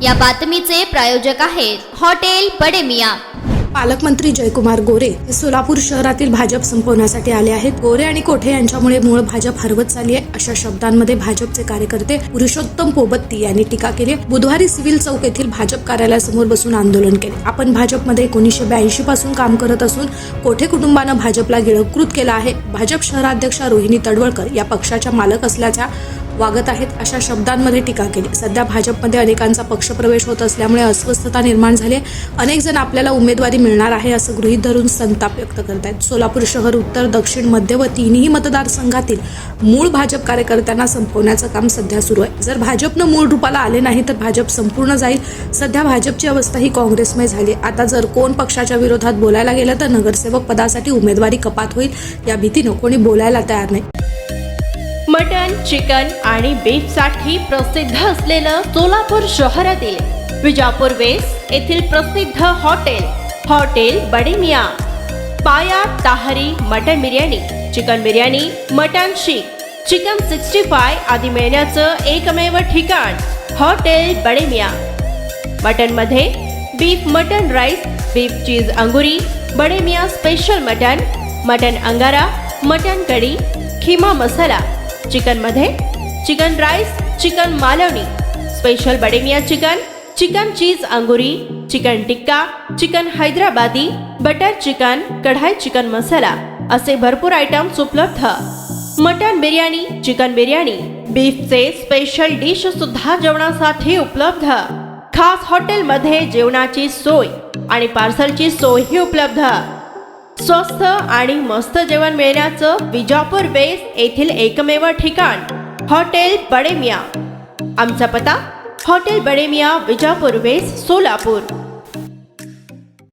या बातमीचे प्रायोजक आहेत हॉटेल बडे मियां। पालकमंत्री जयकुमार गोरे हे सोलापूर शहरातील भाजप संपवण्यासाठी आले आहेत। गोरे आणि कोठे यांच्यामुळे मूळ भाजप हरवत चालली आहे, अशा शब्दांमध्ये भाजपचे कार्यकर्ते पुरुषोत्तम पोबत्ती यांनी टीका केली। बुधवारी सिव्हिल चौक येथील भाजप कार्यालयासमोर बसून आंदोलन केले। आपण भाजपमध्ये 1982 पासून काम करत असून कोठे कुटुंबानं भाजपला गिळंकृत केलं आहे। भाजप शहराध्यक्षा रोहिणी तडवळकर या पक्षाच्या मालक असल्याच्या वागत आहेत, अशा शब्दांमध्ये टीका केली। सध्या भाजपमध्ये अनेकांचा पक्षप्रवेश होत असल्यामुळे अस्वस्थता निर्माण झाली। अनेक जण आपल्याला उमेदवारी मिळणार आहे असं गृहीत धरून संताप व्यक्त करत आहेत। सोलापूर शहर, उत्तर, दक्षिण, मध्य व तिन्ही मतदारसंघातील मूळ भाजप कार्यकर्त्यांना संपवण्याचं काम सध्या सुरू आहे। जर भाजपनं मूळ रूपाला आले नाही तर भाजप संपूर्ण जाईल। सध्या भाजपची अवस्था ही काँग्रेसमय झाली। आता जर कोण पक्षाच्या विरोधात बोलायला गेलं तर नगरसेवक पदासाठी उमेदवारी कपात होईल, या भीतीनं कोणी बोलायला तयार नाही। मटन, चिकन आणि बीफ साठी प्रसिद्ध असलेलं सोलापूर शहरातील विजापूर वेस्ट येथील प्रसिद्ध hotel Bade Miyan. Paya, tahri, mutton biryani, chicken biryani, mutton seekh, chicken 65 आदी मिळण्याचं एकमेव ठिकाण हॉटेल बडे मियां। मटन मध्ये beef mutton rice, beef cheese angoori, Bade Miyan special mutton, mutton angara, mutton kadhi, kheema masala. Chicken मध्ये chicken rice, chicken Malvani, special Bade Miyan chicken, chicken cheese angoori, chicken tikka, chicken Hyderabadi, butter chicken, kadhai chicken masala असे भरपूर आयटम्स उपलब्ध। मटन बिर्याणी, चिकन बिर्याणी, बीफचे स्पेशल डिश सुद्धा जेवणासाठी उपलब्ध। खास हॉटेलमध्ये जेवणाची सोय आणि पार्सलची सोयही उपलब्ध। स्वस्त आणि मस्त जेवण मिळण्याचं विजापूर वेस्ट येथील एकमेव ठिकाण हॉटेल बडे मियां। आमचा पत्ता हॉटेल बडे मियां, विजापूर वेस्ट, सोलापूर।